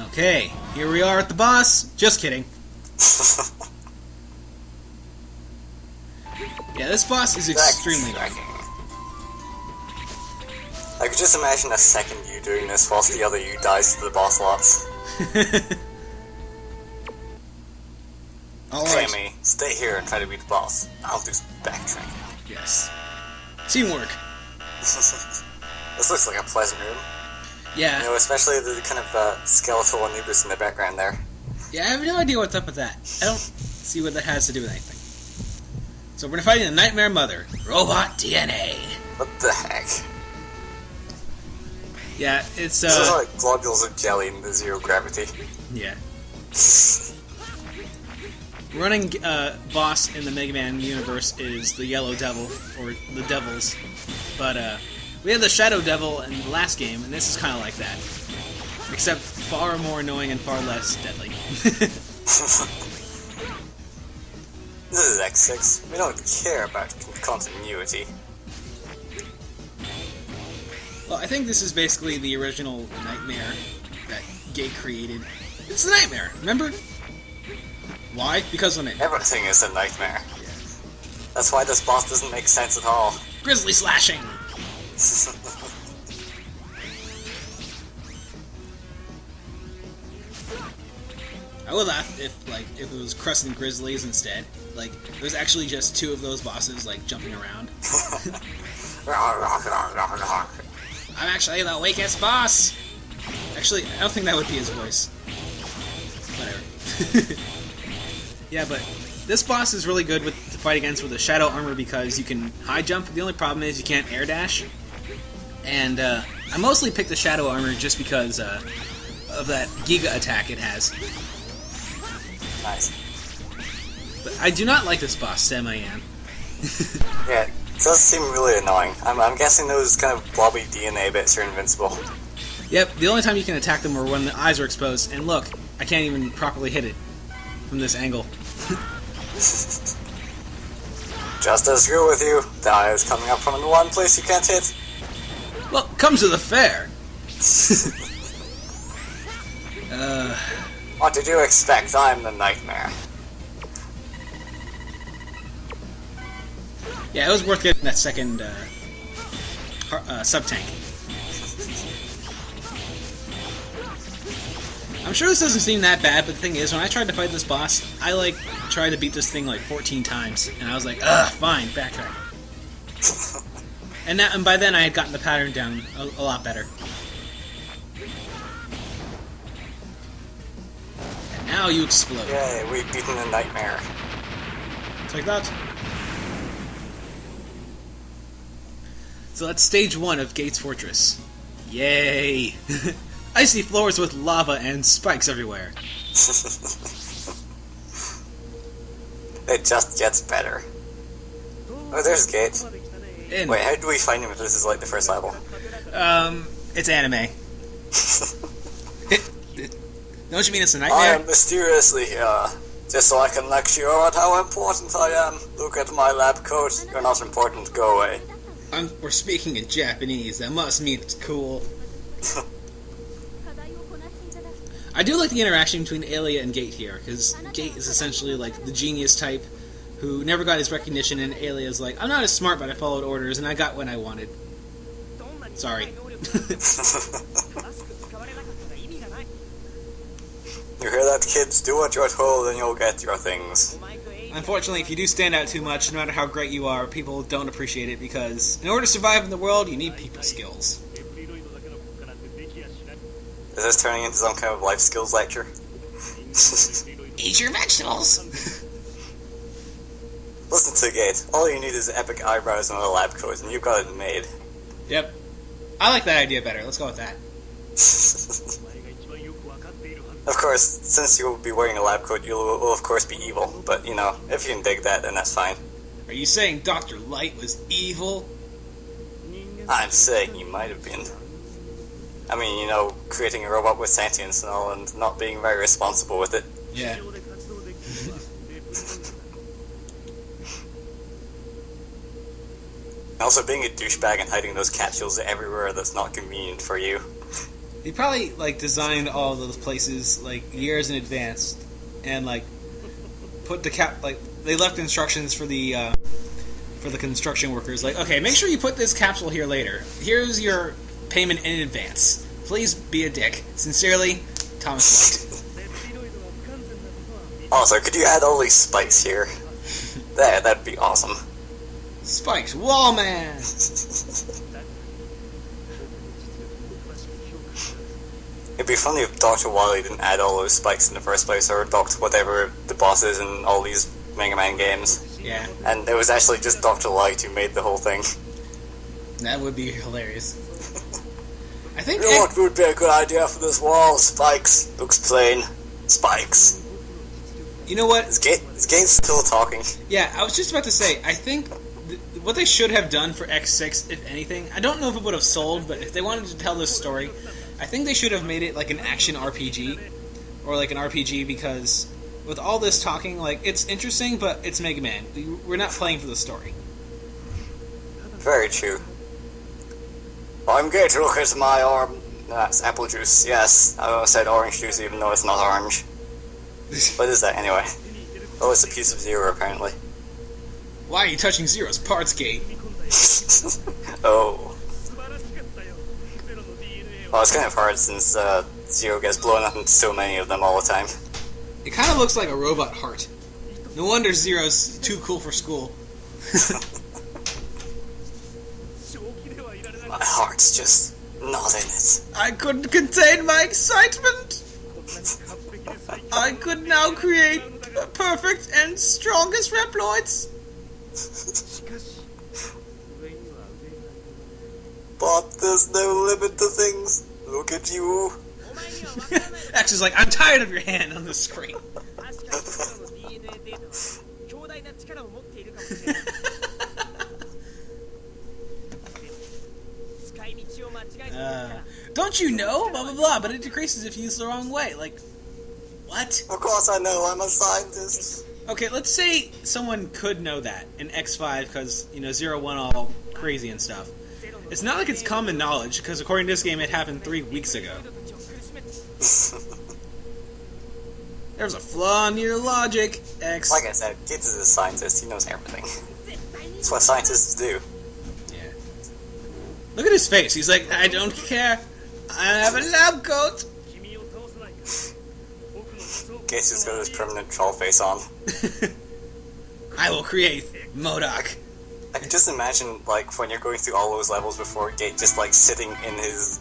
Okay, here we are at the boss. Just kidding. Yeah, this boss is extremely dark. I could just imagine a second you doing this whilst the other you dies to the boss lots. Alright. Jamie, stay here and try to beat the boss. I'll do some backtracking. Yes. Teamwork. This looks like a pleasant room. Yeah. You know, especially the kind of skeletal Anubis in the background there. Yeah, I have no idea what's up with that. I don't see what that has to do with anything. So we're fighting the Nightmare Mother. Robot DNA. What the heck? Yeah, it's, This is like globules of jelly in the zero gravity. Yeah. Running boss in the Mega Man universe is the Yellow Devil, or the Devils. But, we had the Shadow Devil in the last game, and this is kind of like that. Except far more annoying and far less deadly. This is X6. We don't care about continuity. Well, I think this is basically the original Nightmare that Gate created. It's the Nightmare, remember? Why? Because of it. Everything is a nightmare. That's why this boss doesn't make sense at all. Grizzly slashing! I would laugh if it was crescent grizzlies instead. Like, it was actually just two of those bosses, like, jumping around. I'm actually the weakest boss! Actually, I don't think that would be his voice. Whatever. Yeah, but this boss is really good to fight against with the Shadow Armor because you can high jump. The only problem is you can't air dash. And I mostly picked the Shadow Armor just because of that Giga attack it has. Nice. But I do not like this boss, Sam I am. Yeah, it does seem really annoying. I'm guessing those kind of blobby DNA bits are invincible. Yep, the only time you can attack them are when the eyes are exposed. And look, I can't even properly hit it from this angle. Just as screw with you, the eye is coming up from the one place you can't hit. Well, come to the fair! What did you expect? I'm the Nightmare. Yeah, it was worth getting that second sub-tank. I'm sure this doesn't seem that bad, but the thing is, when I tried to fight this boss, I, tried to beat this thing, 14 times, and I was like, ugh, fine, backtrack. And by then I had gotten the pattern down a lot better. And now you explode. Yay, we've beaten the Nightmare. Take that. So that's stage 1 of Gates Fortress. Yay! Icy floors with lava and spikes everywhere. It just gets better. Oh, there's Gate. Wait, how do we find him if this is like the first level? It's anime. Don't you mean it's a I nightmare? am mysteriously here, just so I can lecture you on how important I am. Look at my lab coat. You're not important. Go away. We're speaking in Japanese. That must mean it's cool. I do like the interaction between Aelia and Gate here, because Gate is essentially like the genius type who never got his recognition, and Aelia's like, I'm not as smart, but I followed orders, and I got what I wanted. Sorry. You hear that, kids? Do what you're told and you'll get your things. Unfortunately, if you do stand out too much, no matter how great you are, people don't appreciate it, because in order to survive in the world, you need people skills. Is this turning into some kind of life skills lecture? Eat your vegetables! Listen to Gate. All you need is epic eyebrows and a lab coat, and you've got it made. Yep. I like that idea better. Let's go with that. Of course, since you'll be wearing a lab coat, you will of course be evil. But, you know, if you can dig that, then that's fine. Are you saying Dr. Light was evil? I'm saying he might have been. I mean, you know, creating a robot with sentience and all, and not being very responsible with it. Yeah. Also being a douchebag and hiding those capsules everywhere that's not convenient for you. He probably like designed all those places like years in advance, and like put the they left instructions for the construction workers. Like, okay, make sure you put this capsule here later. Here's your payment in advance. Please be a dick. Sincerely, Thomas White. Also, could you add all these spikes here? That'd be awesome. Spikes, Wallman! It'd be funny if Dr. Wily didn't add all those spikes in the first place, or Dr. whatever the boss is in all these Mega Man games. Yeah. And it was actually just Dr. Light who made the whole thing. That would be hilarious. I think You know what would be a good idea for this wall? Spikes. Looks plain. Spikes. You know what? Is Gate still talking? Yeah, I was just about to say, I think what they should have done for X6, if anything, I don't know if it would have sold, but if they wanted to tell this story, I think they should have made it like an action RPG, or like an RPG, because with all this talking, like, it's interesting, but it's Mega Man. We're not playing for the story. Very true. I'm going to look at my arm. That's apple juice, yes. I almost said orange juice even though it's not orange. What is that anyway? Oh, it's a piece of Zero apparently. Why are you touching Zero's parts, Gate? Oh. Well, it's kind of hard since Zero gets blown up into so many of them all the time. It kind of looks like a robot heart. No wonder Zero's too cool for school. My heart's just not in it. I couldn't contain my excitement! I could now create the perfect and strongest Reploids! But there's no limit to things. Look at you. X is like, I'm tired of your hand on the screen. Don't you know? Blah blah blah, but it decreases if you use the wrong way. Like, what? Of course I know, I'm a scientist. Okay, let's say someone could know that in X5 because, you know, Zero went all crazy and stuff. It's not like it's common knowledge, because according to this game, it happened 3 weeks ago. There's a flaw in your logic, X. Like I said, Gibbs is a scientist, he knows everything. That's what scientists do. Yeah. Look at his face, he's like, I don't care. I have a lab coat. Gates just got his permanent troll face on. I will create MODOK. I can just imagine, like, when you're going through all those levels before Gate just, like, sitting in his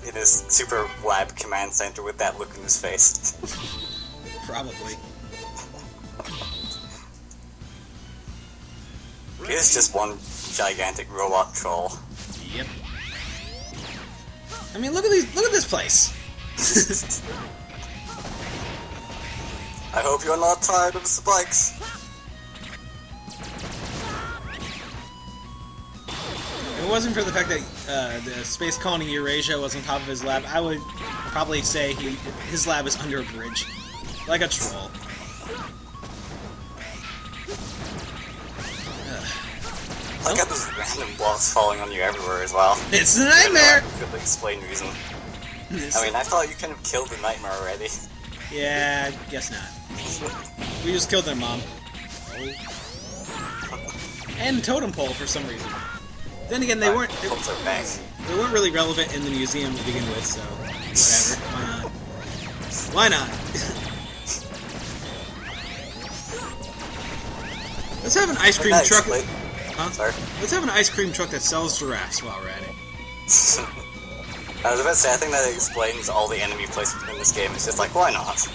super lab command center with that look in his face. Probably. It's just one gigantic robot troll. Yep. I mean, look at this place. I hope you're not tired of the spikes. If it wasn't for the fact that the space colony Eurasia was on top of his lab, I would probably say his lab is under a bridge. Like a troll. I got those random blocks falling on you everywhere as well. It's a nightmare! Good explain reason. I mean, I thought you kind of killed the nightmare already. Yeah, guess not. We just killed their mom. And Totem Pole for some reason. Then again, they weren't really relevant in the museum to begin with, so whatever. Why not? Let's have an ice cream truck. Huh? Sorry? Let's have an ice cream truck that sells giraffes while we're at it. I was about to say, I think that explains all the enemy placement in this game. It's just like, why not?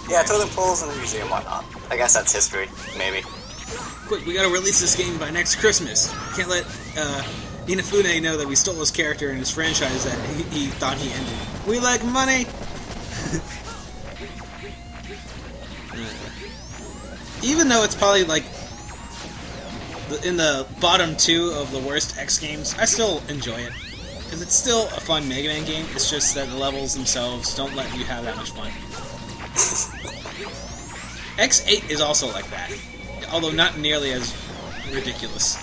Yeah, totem poles in the museum, why not? I guess that's history, maybe. Quick, we gotta release this game by next Christmas. Can't let Inafune know that we stole his character and his franchise that he thought he ended. We like money! Even though it's probably like in the bottom 2 of the worst X games, I still enjoy it. Because it's still a fun Mega Man game, it's just that the levels themselves don't let you have that much fun. X8 is also like that, although not nearly as ridiculous.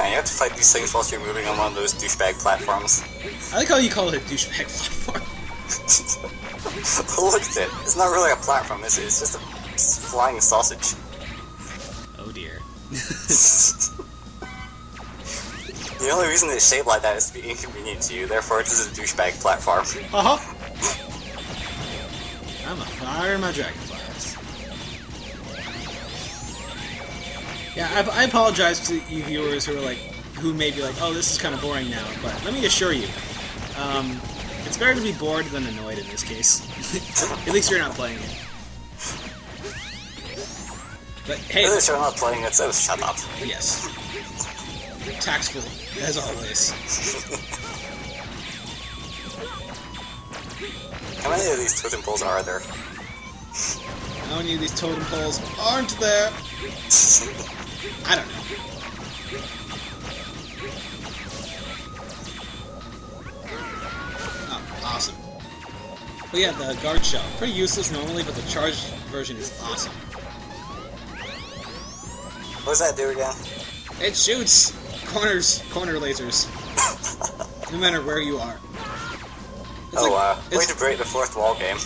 Man, you have to fight these things whilst you're moving on one of those douchebag platforms. I like how you call it a douchebag platform. Look at it. It's not really a platform, is it? It's just a flying sausage. Oh dear. The only reason it's shaped like that is to be inconvenient to you, therefore it is a douchebag platform. Uh-huh. I'm a fire in my dragonflies. Yeah, I apologize to you viewers who are like, who may be like, oh, this is kind of boring now, but let me assure you, it's better to be bored than annoyed in this case. At least you're not playing it. But hey, At least you're not playing it, so shut up. yes, tactful as always. How many of these totem poles are there? How many of these totem poles aren't there? I don't know. Oh, awesome. But yeah, the guard shell. Pretty useless normally, but the charged version is awesome. What does that do again? It shoots corner lasers. No matter where you are. It's way to break the fourth wall game.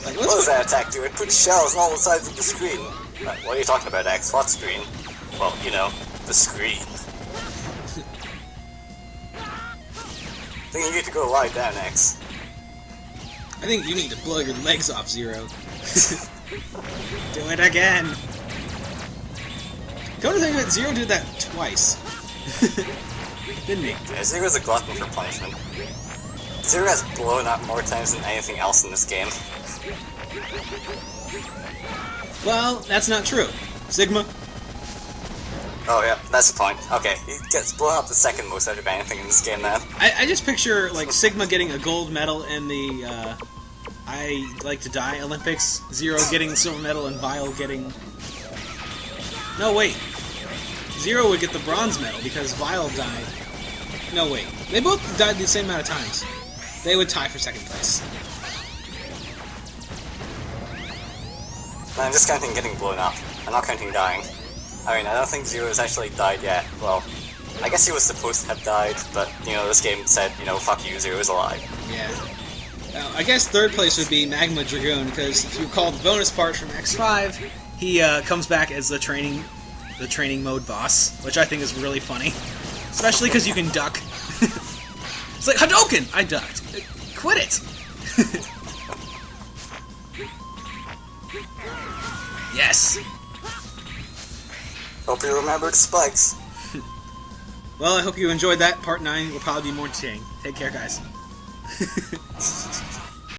Like, What does that attack do? It puts shells on all the sides of the screen. What are you talking about, X? What screen? Well, you know, the screen. I think you need to go lie down, X. I think you need to blow your legs off, Zero. Do it again. Come to think of it, Zero did that twice. Didn't he? Yeah, Zero's a glutton for punishment. Zero has blown up more times than anything else in this game. Well, that's not true. Sigma? Oh yeah, that's the point. Okay, he gets blown up the second most out of anything in this game, man. I just picture, like, Sigma getting a gold medal in the, I Like to Die Olympics, Zero getting the silver medal, and Vile getting... No, wait. Zero would get the bronze medal because Vile died. No, wait. They both died the same amount of times. They would tie for second place. I'm just counting getting blown up. I'm not counting dying. I mean, I don't think Zero's actually died yet. Well, I guess he was supposed to have died, but, you know, this game said, you know, fuck you, Zero's alive. Yeah. Now, I guess third place would be Magma Dragoon, because if you recall the bonus part from X5, he comes back as the training mode boss, which I think is really funny. Especially because you can duck. It's like, Hadouken! I ducked. Quit it! Yes! Hope you remember the spikes. Well, I hope you enjoyed that. Part 9 will probably be more entertaining. Take care, guys.